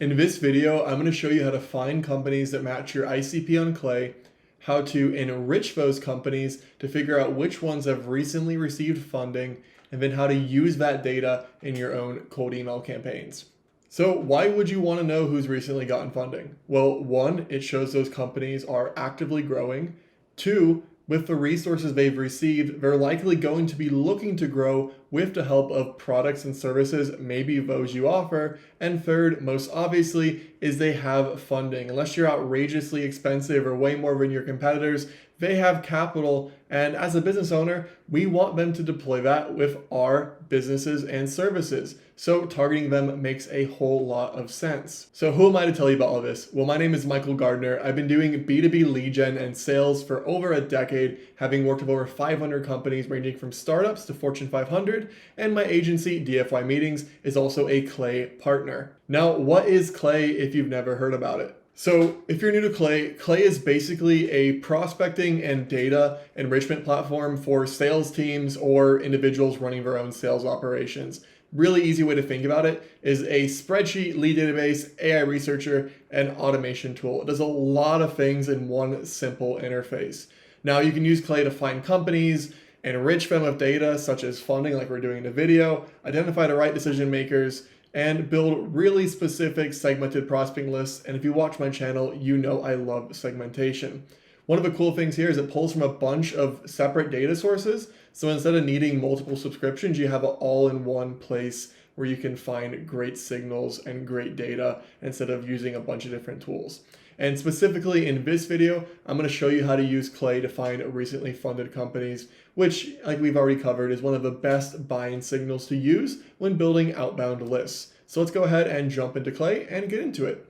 In this video, I'm going to show you how to find companies that match your ICP on Clay, how to enrich those companies to figure out which ones have recently received funding, and then how to use that data in your own cold email campaigns. So why would you want to know who's recently gotten funding? Well, one, it shows those companies are actively growing. Two, with the resources they've received, they're likely going to be looking to grow with the help of products and services, maybe those you offer. And third, most obviously, is they have funding. Unless you're outrageously expensive or way more than your competitors, they have capital. And as a business owner, we want them to deploy that with our businesses and services. So targeting them makes a whole lot of sense. So who am I to tell you about all this? Well, my name is Michael Gardner. I've been doing B2B lead gen and sales for over a decade, having worked with over 500 companies ranging from startups to Fortune 500, and my agency, DFY Meetings, is also a Clay partner. Now, what is Clay if you've never heard about it? So if you're new to Clay, Clay is basically a prospecting and data enrichment platform for sales teams or individuals running their own sales operations. Really easy way to think about it is a spreadsheet, lead database, AI researcher, and automation tool. It does a lot of things in one simple interface. Now you can use Clay to find companies, enrich them with data such as funding like we're doing in the video, identify the right decision makers, and build really specific segmented prospecting lists. And if you watch my channel, you know I love segmentation. One of the cool things here is it pulls from a bunch of separate data sources. So instead of needing multiple subscriptions, you have it all in one place where you can find great signals and great data instead of using a bunch of different tools. And specifically in this video, I'm going to show you how to use Clay to find recently funded companies, which, like we've already covered, is one of the best buying signals to use when building outbound lists. So let's go ahead and jump into Clay and get into it.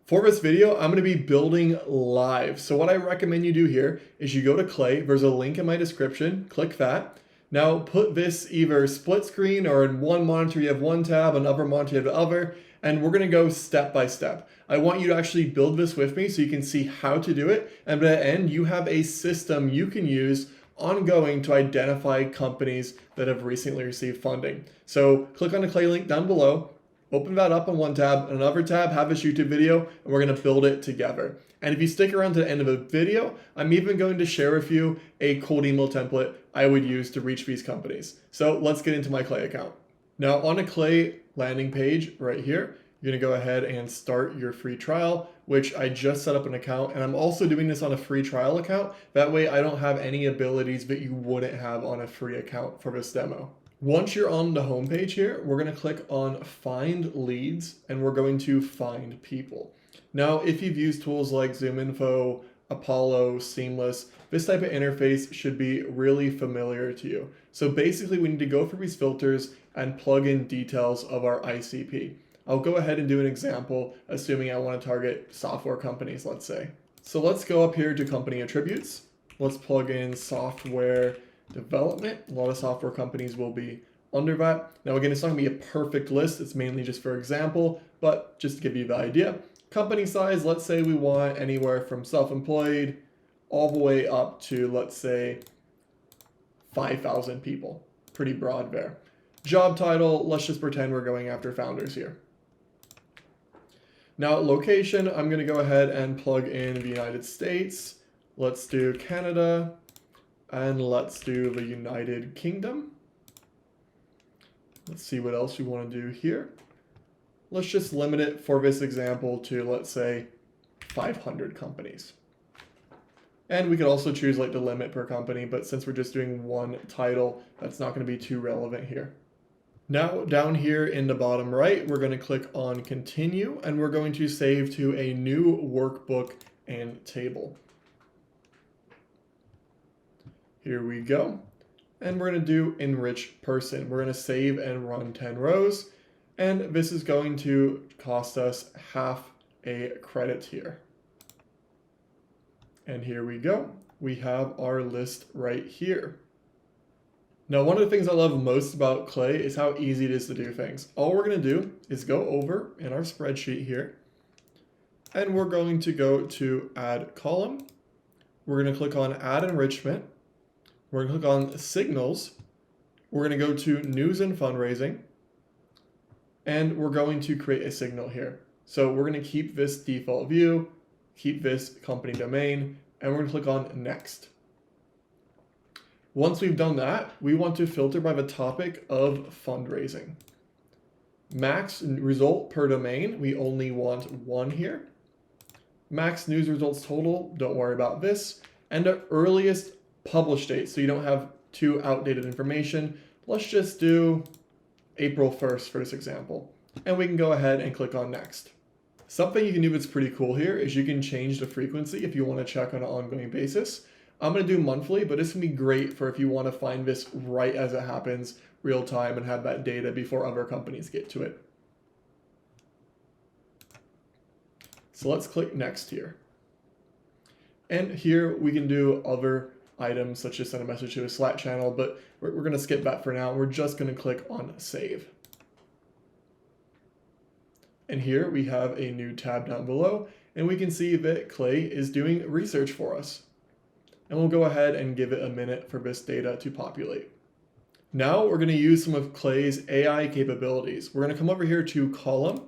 For this video, I'm going to be building live. So what I recommend you do here is you go to Clay. There's a link in my description. Click that. Now put this either split screen or in one monitor you have one tab, another monitor you have the other, and we're going to go step by step. I want you to actually build this with me so you can see how to do it. And by the end, you have a system you can use ongoing to identify companies that have recently received funding. So click on the Clay link down below. Open that up on one tab, and another tab, have this YouTube video, and we're going to build it together. And if you stick around to the end of the video, I'm even going to share with you a cold email template I would use to reach these companies. So let's get into my Clay account. Now on a Clay landing page right here, you're going to go ahead and start your free trial, which I just set up an account. And I'm also doing this on a free trial account. That way I don't have any abilities that you wouldn't have on a free account for this demo. Once you're on the home page here, we're going to click on Find Leads, and we're going to find people. Now, if you've used tools like ZoomInfo, Apollo, Seamless, this type of interface should be really familiar to you. So basically, we need to go through these filters and plug in details of our ICP. I'll go ahead and do an example, assuming I want to target software companies, let's say. So let's go up here to company attributes. Let's plug in software development. A lot of software companies will be under that. Now again, it's not gonna be a perfect list. It's mainly just for example, but just to give you the idea. Company size, let's say we want anywhere from self-employed all the way up to, let's say, 5,000 people. Pretty broad there. Job title, let's just pretend we're going after founders here. Now location, I'm gonna go ahead and plug in the United States. Let's do Canada. And let's do the United Kingdom. Let's see what else we want to do here. Let's just limit it for this example to, let's say, 500 companies. And we could also choose like the limit per company, but since we're just doing one title, that's not going to be too relevant here. Now down here in the bottom right, we're going to click on Continue, and we're going to save to a new workbook and table. Here we go. And we're going to do enrich person. We're going to save and run 10 rows. And this is going to cost us half a credit here. And here we go. We have our list right here. Now, one of the things I love most about Clay is how easy it is to do things. All we're going to do is go over in our spreadsheet here. And we're going to go to add column. We're going to click on add enrichment. We're going to click on signals. We're going to go to news and fundraising. And we're going to create a signal here. So we're going to keep this default view, keep this company domain, and we're going to click on next. Once we've done that, we want to filter by the topic of fundraising. Max result per domain, we only want 1 here. Max news results total, don't worry about this. And the earliest publish date, so you don't have too outdated information. Let's just do April 1st for this example. And we can go ahead and click on next. Something you can do that's pretty cool here is you can change the frequency if you want to check on an ongoing basis. I'm going to do monthly, but this can be great for if you want to find this right as it happens, real time, and have that data before other companies get to it. So let's click next here. And here we can do other items such as send a message to a Slack channel, but we're going to skip that for now. We're just going to click on save. And here we have a new tab down below, and we can see that Clay is doing research for us. And we'll go ahead and give it a minute for this data to populate. Now we're going to use some of Clay's AI capabilities. We're going to come over here to column.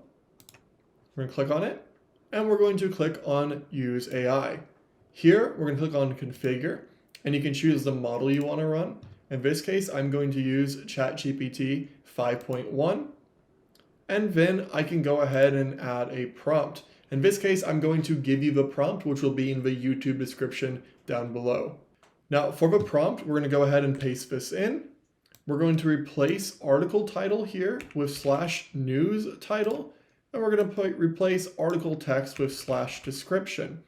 We're going to click on it, and we're going to click on use AI. Here, we're going to click on configure, and you can choose the model you want to run. In this case, I'm going to use ChatGPT 5.1, and then I can go ahead and add a prompt. In this case, I'm going to give you the prompt, which will be in the YouTube description down below. Now, for the prompt, we're going to go ahead and paste this in. We're going to replace article title here with /news title, and we're going to replace article text with /description.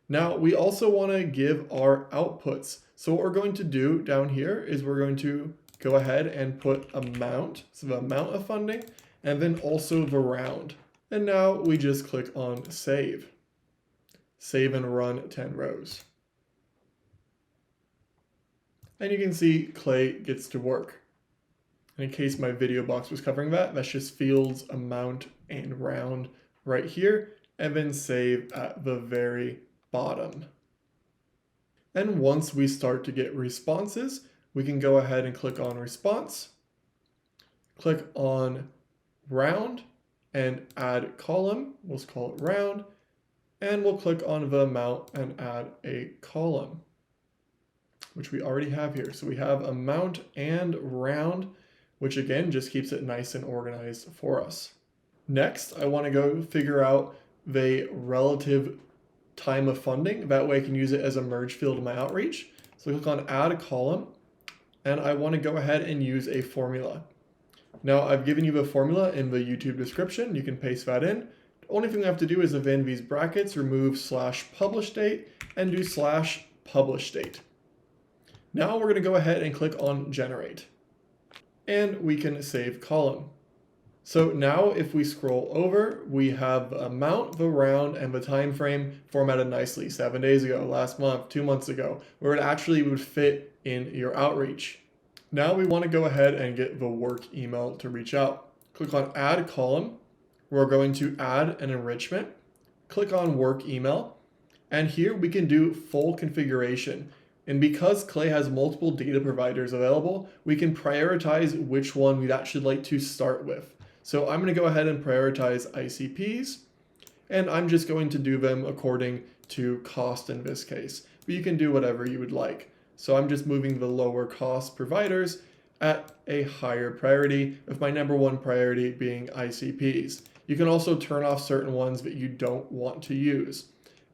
Now, we also want to give our outputs. So what we're going to do down here is we're going to go ahead and put amount, so the amount of funding, and then also the round. And now we just click on save. Save and run 10 rows. And you can see Clay gets to work. And in case my video box was covering that, that's just fields, amount, and round right here, and then save at the very bottom. And once we start to get responses, we can go ahead and click on response, click on round, and add column. We'll just call it round, and we'll click on the amount and add a column, which we already have here. So we have amount and round, which again just keeps it nice and organized for us. Next, I want to go figure out the relative time of funding. That way I can use it as a merge field in my outreach. So click on add a column, and I want to go ahead and use a formula. Now I've given you the formula in the YouTube description. You can paste that in. The only thing I have to do is within these brackets, remove /publish date and do /publish date. Now we're going to go ahead and click on generate, and we can save column. So now if we scroll over, we have the amount, the round, and the time frame formatted nicely 7 days ago, last month, 2 months ago, where it actually would fit in your outreach. Now we want to go ahead and get the work email to reach out. Click on add column. We're going to add an enrichment. Click on work email. And here we can do full configuration. And because Clay has multiple data providers available, we can prioritize which one we'd actually like to start with. So I'm going to go ahead and prioritize ICPs, and I'm just going to do them according to cost in this case. But you can do whatever you would like. So I'm just moving the lower cost providers at a higher priority, with my number one priority being ICPs. You can also turn off certain ones that you don't want to use.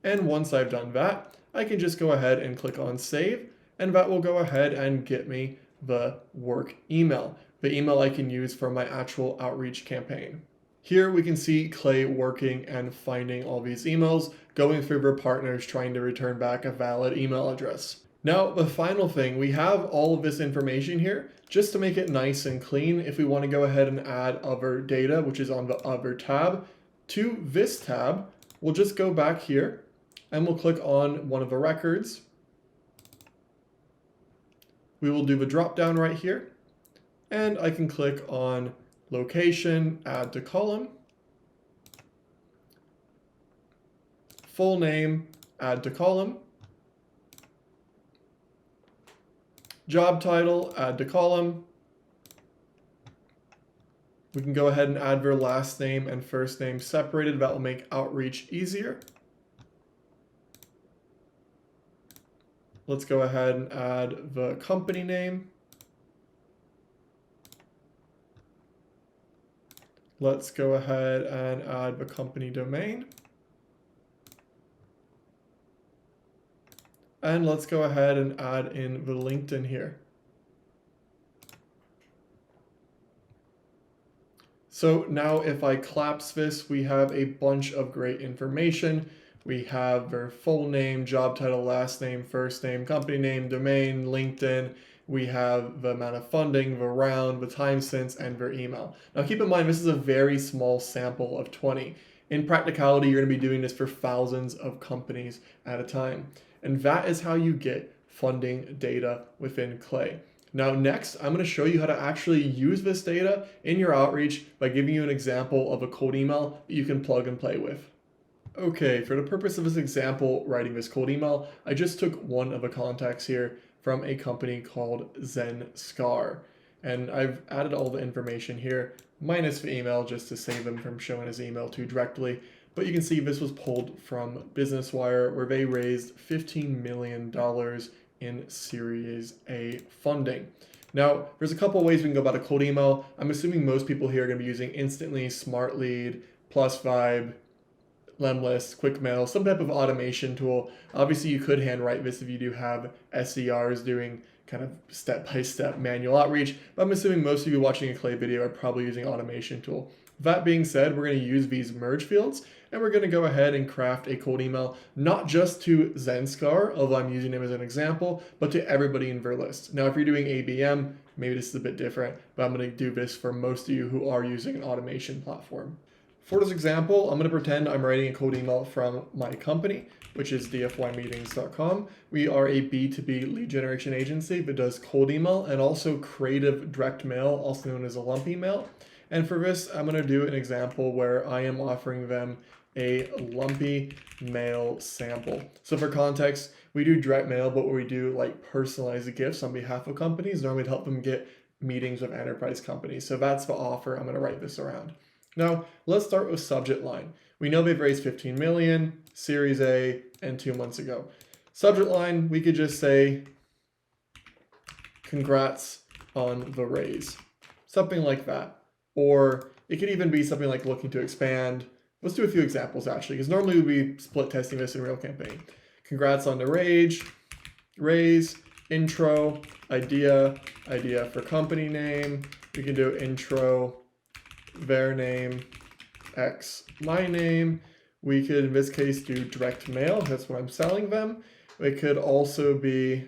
And once I've done that, I can just go ahead and click on save, and that will go ahead and get me the work email, the email I can use for my actual outreach campaign. Here we can see Clay working and finding all these emails, going through their partners, trying to return back a valid email address. Now, the final thing, we have all of this information here just to make it nice and clean. If we want to go ahead and add other data, which is on the other tab, to this tab, we'll just go back here and we'll click on one of the records. We will do the drop down right here, and I can click on location, add to column, full name, add to column, job title, add to column. We can go ahead and add their last name and first name separated. That will make outreach easier. Let's go ahead and add the company name. Let's go ahead and add the company domain. And let's go ahead and add in the LinkedIn here. So now if I collapse this, we have a bunch of great information. We have their full name, job title, last name, first name, company name, domain, LinkedIn. We have the amount of funding, the round, the time since, and their email. Now keep in mind, this is a very small sample of 20. In practicality, you're going to be doing this for thousands of companies at a time. And that is how you get funding data within Clay. Now next, I'm going to show you how to actually use this data in your outreach by giving you an example of a cold email that you can plug and play with. Okay, for the purpose of this example, writing this cold email, I just took one of the contacts here from a company called Zenscar. And I've added all the information here, minus the email, just to save him from showing his email too directly. But you can see this was pulled from Business Wire, where they raised $15 million in Series A funding. Now, there's a couple ways we can go about a cold email. I'm assuming most people here are going to be using Instantly, SmartLead, PlusVibe, Lemlist, QuickMail, some type of automation tool. Obviously, you could handwrite this if you do have SDRs doing kind of step-by-step manual outreach, but I'm assuming most of you watching a Clay video are probably using automation tool. That being said, we're going to use these merge fields, and we're going to go ahead and craft a cold email, not just to Zenscar, although I'm using him as an example, but to everybody in their list. Now, if you're doing ABM, maybe this is a bit different, but I'm going to do this for most of you who are using an automation platform. For this example, I'm going to pretend I'm writing a cold email from my company, which is dfymeetings.com. We are a B2B lead generation agency that does cold email and also creative direct mail, also known as a lump email. And for this, I'm going to do an example where I am offering them a lumpy mail sample. So for context, we do direct mail, but we do like personalized gifts on behalf of companies, normally to help them get meetings with enterprise companies. So that's the offer I'm going to write this around. Now, let's start with subject line. We know they've raised 15 million, Series A, and 2 months ago. Subject line, we could just say, congrats on the raise. Something like that. Or it could even be something like looking to expand. Let's do a few examples actually, because normally we'd be split testing this in real campaign. Congrats on the raise, intro, idea for company name. We can do intro, their name, X, my name. We could, in this case, do direct mail. That's what I'm selling them. It could also be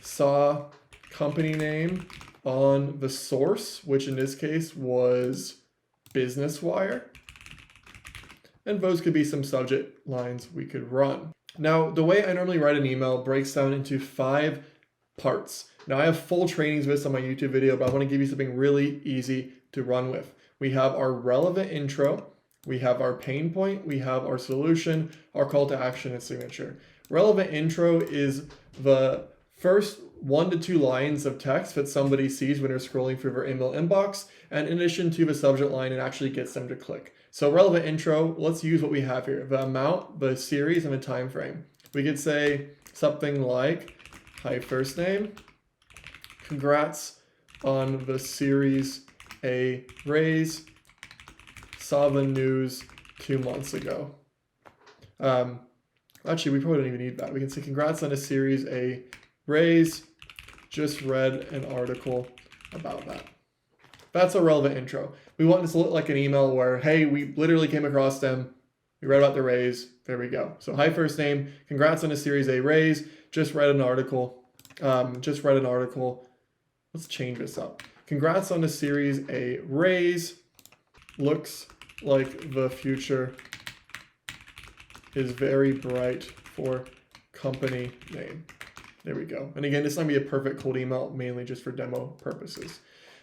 saw company name on the source, which in this case was Business Wire. And those could be some subject lines we could run. Now, the way I normally write an email breaks down into 5 parts. Now, I have full trainings of this on my YouTube video, but I want to give you something really easy to run with. We have our relevant intro, we have our pain point, we have our solution, our call to action, and signature. Relevant intro is the first 1 to 2 lines of text that somebody sees when they're scrolling through their email inbox, and in addition to the subject line, it actually gets them to click. So relevant intro, let's use what we have here, the amount, the series, and the time frame. We could say something like, hi, first name, congrats on the Series A raise, saw the news 2 months ago. Actually, we probably don't even need that. We can say congrats on a Series A raise, just read an article about that. That's a relevant intro. We want this to look like an email where, hey, we literally came across them, we read about the raise, there we go. So hi, first name, congrats on a Series A raise, just read an article. Let's change this up. Congrats on the Series A raise. Looks like the future is very bright for company name. There we go. And again, this is not going to be a perfect cold email, mainly just for demo purposes.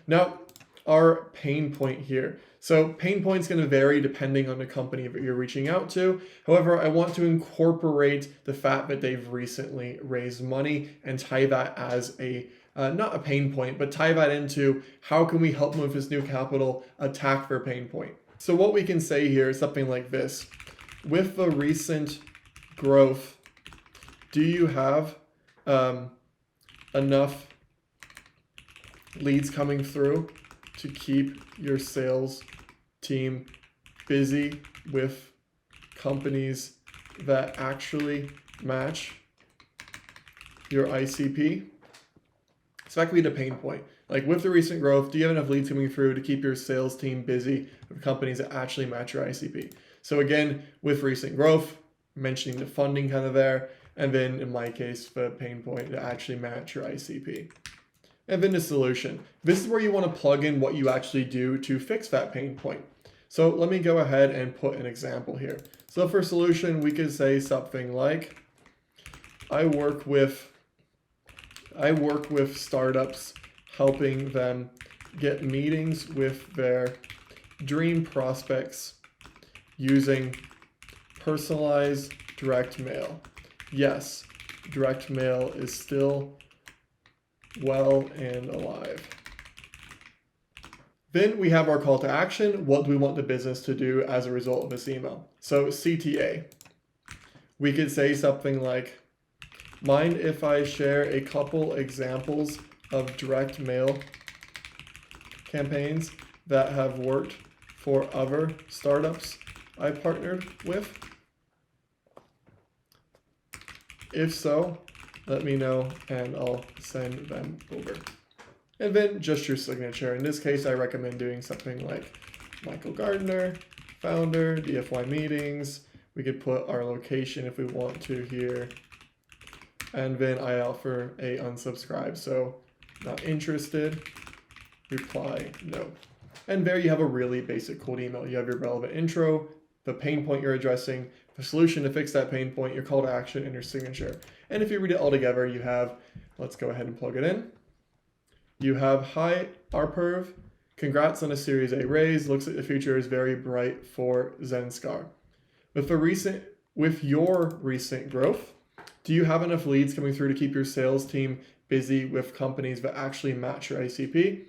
Now, our pain point here. So pain point is going to vary depending on the company that you're reaching out to. However, I want to incorporate the fact that they've recently raised money and tie that as a not a pain point, but tie that into how can we help them with this new capital, attack their pain point. So what we can say here is something like this. With the recent growth, do you have enough leads coming through to keep your sales team busy with companies that actually match your ICP? So that could be the pain point. Like with the recent growth, do you have enough leads coming through to keep your sales team busy with companies that actually match your ICP? So again, with recent growth, mentioning the funding kind of there, and then in my case, the pain point to actually match your ICP. And then the solution. This is where you want to plug in what you actually do to fix that pain point. So let me go ahead and put an example here. So for solution, we could say something like, I work with startups, helping them get meetings with their dream prospects using personalized direct mail. Yes, direct mail is still well and alive. Then we have our call to action. What do we want the business to do as a result of this email? So CTA. We could say something like, mind if I share a couple examples of direct mail campaigns that have worked for other startups I partnered with? If so, let me know and I'll send them over. And then just your signature. In this case, I recommend doing something like Michael Gardner, founder, DFY meetings. We could put our location if we want to here. And then I offer a unsubscribe. So not interested, reply no. And there you have a really basic cold email. You have your relevant intro, the pain point you're addressing, the solution to fix that pain point, your call to action, and your signature. And if you read it all together, you have, let's go ahead and plug it in. You have, hi, Arperv, congrats on a Series A raise. Looks like the future is very bright for Zenskar. With your recent growth, do you have enough leads coming through to keep your sales team busy with companies that actually match your ICP?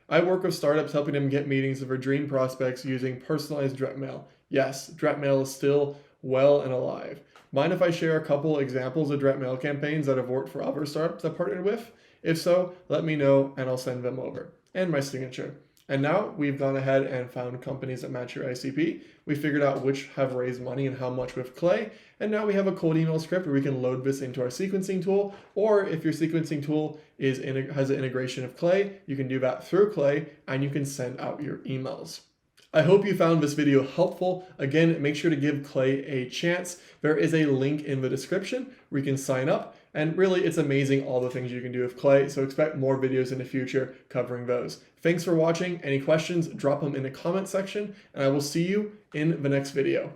I work with startups helping them get meetings with their dream prospects using personalized direct mail. Yes, direct mail is still well and alive. Mind if I share a couple examples of direct mail campaigns that have worked for other startups I've partnered with? If so, let me know and I'll send them over. And my signature. And now we've gone ahead and found companies that match your ICP. We figured out which have raised money and how much with Clay. And now we have a cold email script where we can load this into our sequencing tool. Or if your sequencing tool has an integration of Clay, you can do that through Clay and you can send out your emails. I hope you found this video helpful. Again, make sure to give Clay a chance. There is a link in the description where you can sign up. And really, it's amazing all the things you can do with Clay. So expect more videos in the future covering those. Thanks for watching. Any questions, drop them in the comment section, and I will see you in the next video.